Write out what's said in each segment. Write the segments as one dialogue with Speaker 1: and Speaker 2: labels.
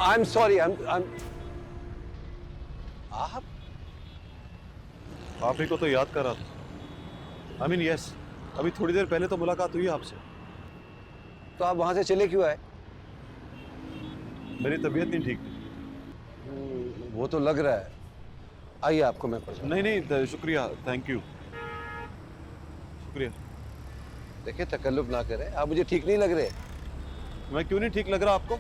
Speaker 1: I am sorry. आप
Speaker 2: आप ही को तो याद कर रहा था। आई मीन यस, अभी थोड़ी देर पहले तो मुलाकात हुई आपसे।
Speaker 1: तो आप वहां से चले क्यों आए?
Speaker 2: मेरी तबीयत नहीं ठीक थी।
Speaker 1: वो तो लग रहा है। आइए, आपको मैं पहुंचाता
Speaker 2: नहीं
Speaker 1: हूं।
Speaker 2: नहीं, शुक्रिया, थैंक यू, शुक्रिया।
Speaker 1: देखिए, तकल्लुफ ना करें, आप मुझे ठीक नहीं लग रहे।
Speaker 2: मैं क्यों नहीं ठीक लग रहा आपको?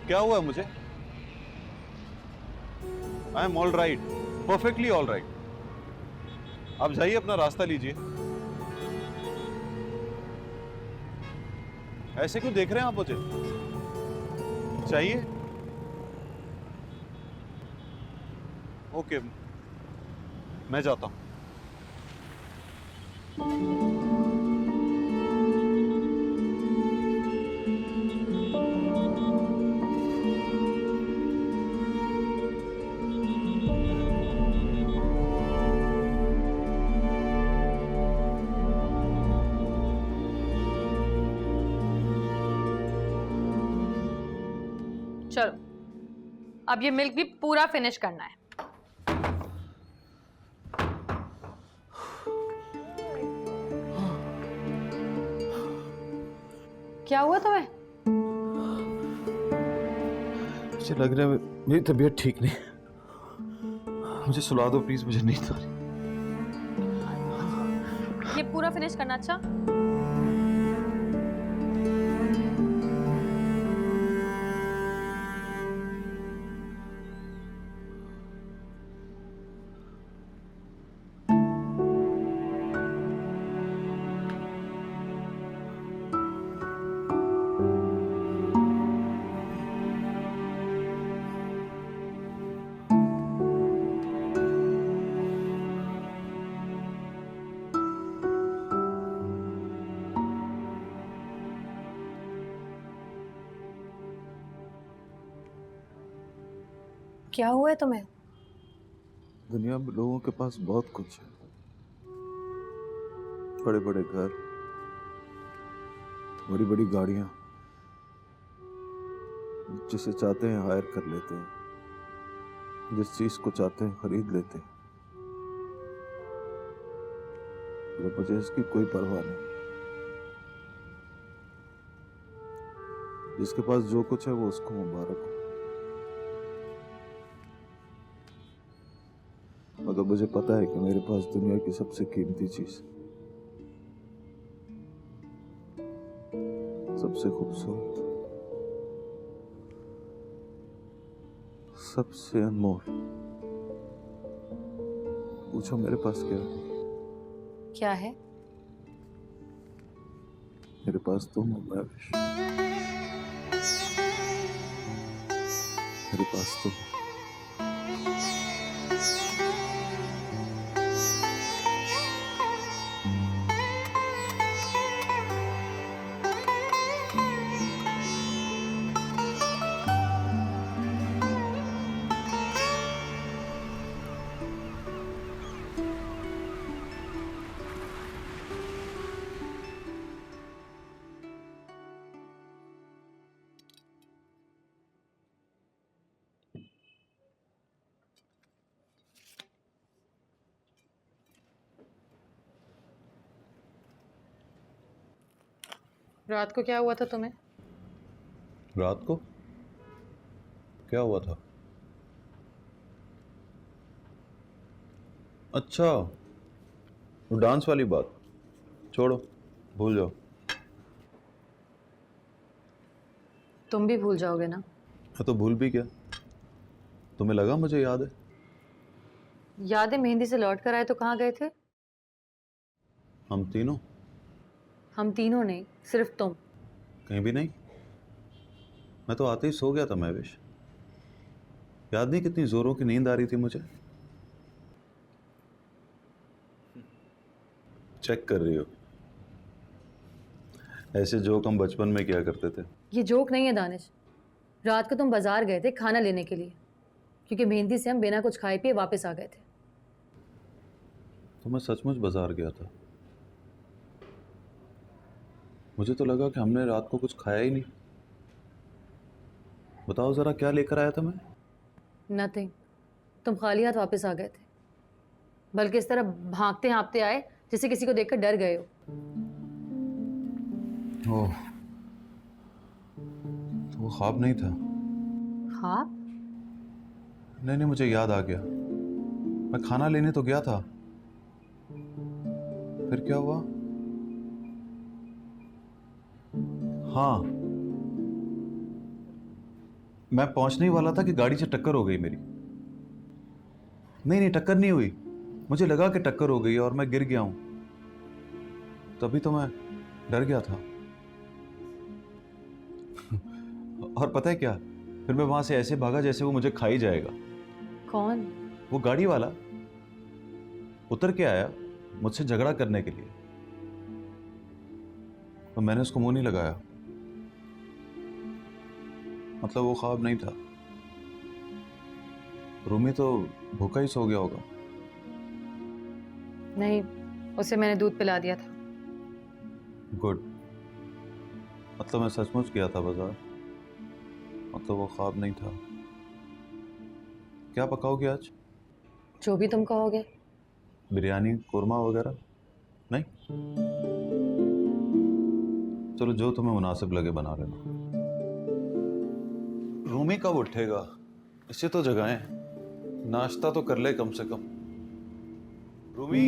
Speaker 2: क्या हुआ है मुझे? I am all right, perfectly all right. आप जाइए, अपना रास्ता लीजिए। ऐसे क्यों देख रहे हैं आप मुझे? चाहिए? ओके, मैं जाता हूं।
Speaker 3: चलो, अब ये मिल्क भी पूरा फिनिश करना है। क्या हुआ तुम्हें?
Speaker 2: मुझे लग रहा है मेरी तबीयत ठीक नहीं। मुझे सुला दो प्लीज, मुझे नींद आ रही।
Speaker 3: ये पूरा फिनिश करना। अच्छा, क्या हुआ है तुम्हें?
Speaker 2: दुनिया में लोगों के पास बहुत कुछ है, बड़े बड़े घर, बड़ी बड़ी गाड़ियां, जिसे चाहते हैं हायर कर लेते हैं, जिस चीज को चाहते हैं खरीद लेते हैं। तो मुझे इसकी कोई परवाह नहीं। जिसके पास जो कुछ है वो उसको मुबारक हो, मगर मुझे पता है कि मेरे पास दुनिया की सबसे कीमती चीज, सबसे खूबसूरत, सबसे अनमोल, पूछो मेरे पास क्या है?
Speaker 3: क्या है?
Speaker 2: मेरे पास तुम हो महविश, मेरे पास तुम हो।
Speaker 3: रात को क्या हुआ था तुम्हें?
Speaker 2: रात को क्या हुआ था? अच्छा, वो डांस वाली बात छोड़ो, भूल जाओ।
Speaker 3: तुम भी भूल जाओगे ना?
Speaker 2: मैं तो भूल भी गया, तुम्हें लगा मुझे याद है?
Speaker 3: यादें मेहंदी से लौट कर आए तो कहाँ गए थे?
Speaker 2: हम तीनों?
Speaker 3: हम तीनों नहीं, सिर्फ तुम।
Speaker 2: कहीं भी नहीं। मैं तो आते ही सो गया था महविश। याद नहीं कितनी जोरों की नींद आ रही थी मुझे। चेक कर रही हो? ऐसे जोक हम बचपन में किया करते थे।
Speaker 3: ये जोक नहीं है दानिश। रात को तुम बाजार गए थे खाना लेने के लिए, क्योंकि मेहंदी से हम बिना कुछ खाए पिए वापस आ गए थे।
Speaker 2: तो मैं सचमुच बाजार गया था। मुझे तो लगा कि हमने रात को कुछ खाया ही नहीं। बताओ ज़रा, क्या लेकर आया था मैं?
Speaker 3: नथिंग। तुम खाली हाथ वापस आ गए थे, बल्कि इस तरह भागते हाँपते आए जैसे किसी को देखकर डर गए हो।
Speaker 2: ओह, तो वो ख्वाब नहीं था।
Speaker 3: हाँ?
Speaker 2: नहीं नहीं, मुझे याद आ गया। मैं खाना लेने तो गया था, फिर क्या हुआ? हाँ, मैं पहुंचने ही वाला था कि गाड़ी से टक्कर हो गई मेरी। नहीं नहीं, टक्कर नहीं हुई, मुझे लगा कि टक्कर हो गई और मैं गिर गया हूं, तभी तो मैं डर गया था। और पता है क्या, फिर मैं वहां से ऐसे भागा जैसे वो मुझे खा ही जाएगा।
Speaker 3: कौन?
Speaker 2: वो गाड़ी वाला उतर के आया मुझसे झगड़ा करने के लिए, तो मैंने उसको मुंह नहीं लगाया। मतलब वो ख्वाब नहीं था। रूमी तो भूखा ही सो गया होगा।
Speaker 3: नहीं, उसे मैंने दूध पिला दिया था।
Speaker 2: गुड, मतलब मैं सचमुच गया था बाजार, मतलब वो ख्वाब नहीं था। क्या पकाओगे आज?
Speaker 3: जो भी तुम कहोगे।
Speaker 2: बिरयानी, कोरमा वगैरह? नहीं, चलो जो तुम्हें मुनासिब लगे बना लेना। रूमी कब उठेगा? इसे तो जगाएं, नाश्ता तो कर ले कम से कम। रूमी,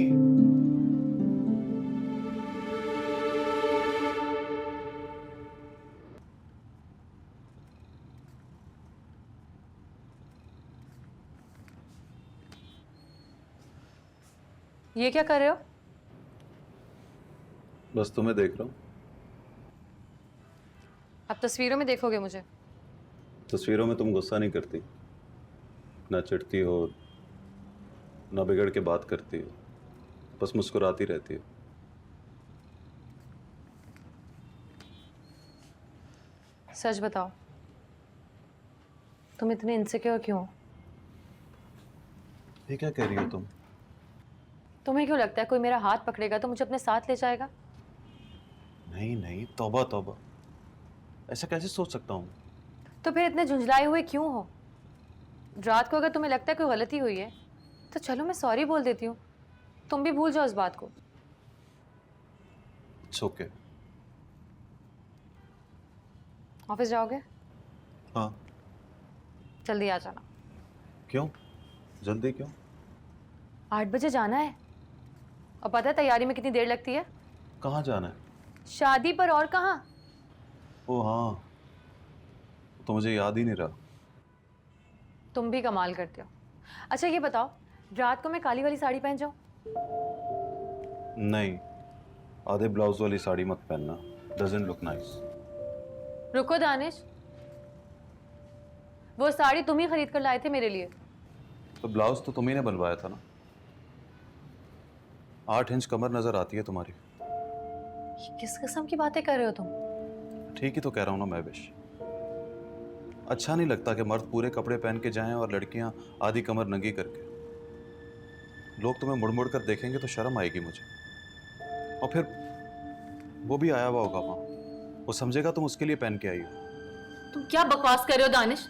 Speaker 3: ये क्या कर रहे हो?
Speaker 2: बस तुम्हें देख रहा हूं।
Speaker 3: अब तस्वीरों में देखोगे मुझे?
Speaker 2: तस्वीरों में तुम गुस्सा नहीं करती, ना चिढ़ती हो, ना बिगड़ के बात करती हो, बस मुस्कुराती रहती हो।
Speaker 3: सच बताओ, तुम इतने इनसिक्योर क्यों हो?
Speaker 2: ये क्या कह रही हो तुम?
Speaker 3: तुम्हें क्यों लगता है कोई मेरा हाथ पकड़ेगा तो मुझे अपने साथ ले जाएगा?
Speaker 2: नहीं नहीं, तौबा तौबा, ऐसा कैसे सोच सकता हूँ?
Speaker 3: तो फिर इतने झुंझलाए हुए क्यों हो? रात को अगर तुम्हें लगता है कोई गलती हुई है तो चलो मैं सॉरी बोल देती हूँ, तुम भी भूल जाओ इस बात को।
Speaker 2: It's okay.
Speaker 3: ऑफिस जाओगे?
Speaker 2: हाँ।
Speaker 3: जल्दी आ जाना।
Speaker 2: क्यों जल्दी क्यों?
Speaker 3: 8 बजे जाना है, और पता है तैयारी में कितनी देर लगती है?
Speaker 2: कहाँ जाना है?
Speaker 3: शादी पर, और कहाँ।
Speaker 2: ओ हाँ, तो मुझे याद ही नहीं रहा।
Speaker 3: तुम भी कमाल करते हो। अच्छा ये बताओ, रात को मैं काली वाली साड़ी पहन जाऊं?
Speaker 2: नहीं, आधे ब्लाउज वाली साड़ी मत पहनना, डजंट लुक नाइस।
Speaker 3: रुको दानिश, वो साड़ी तुम ही खरीद कर लाए थे मेरे लिए।
Speaker 2: तो ब्लाउज तो तुम्ही ने बनवाया था ना। 8 इंच कमर नजर आती है तुम्हारी।
Speaker 3: ये किस किस्म की बातें कर रहे हो तुम?
Speaker 2: ठीक ही तो कह रहा हूँ ना मैं विश। अच्छा नहीं लगता कि मर्द पूरे कपड़े पहन के जाएं और लड़कियां आधी कमर नंगी करके। लोग तुम्हें मुड़ मुड़ कर देखेंगे तो शर्म आएगी मुझे। और फिर वो भी आया हुआ होगा वहां, वो समझेगा तुम उसके लिए पहन के आई हो।
Speaker 3: तुम क्या बकवास कर रहे हो दानिश?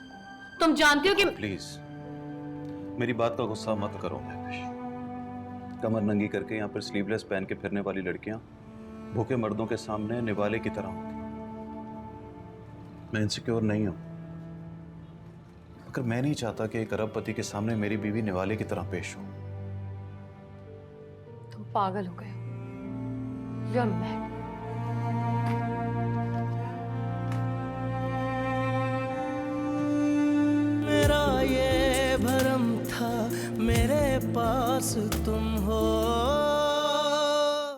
Speaker 3: तुम जानती हो कि
Speaker 2: प्लीज मेरी बात का गुस्सा मत करो महविश। कमर नंगी करके यहाँ पर स्लीवलेस पहन के फिरने वाली लड़कियां भूखे मर्दों के सामने निवाले की तरह होंगी। मैं इनसिक्योर नहीं हूं, मगर मैं नहीं चाहता कि एक अरबपति के सामने मेरी बीवी निवाले की तरह पेश हो।
Speaker 3: तुम पागल हो गए हो। You're mad.
Speaker 4: मेरा ये भरम था मेरे पास तुम हो।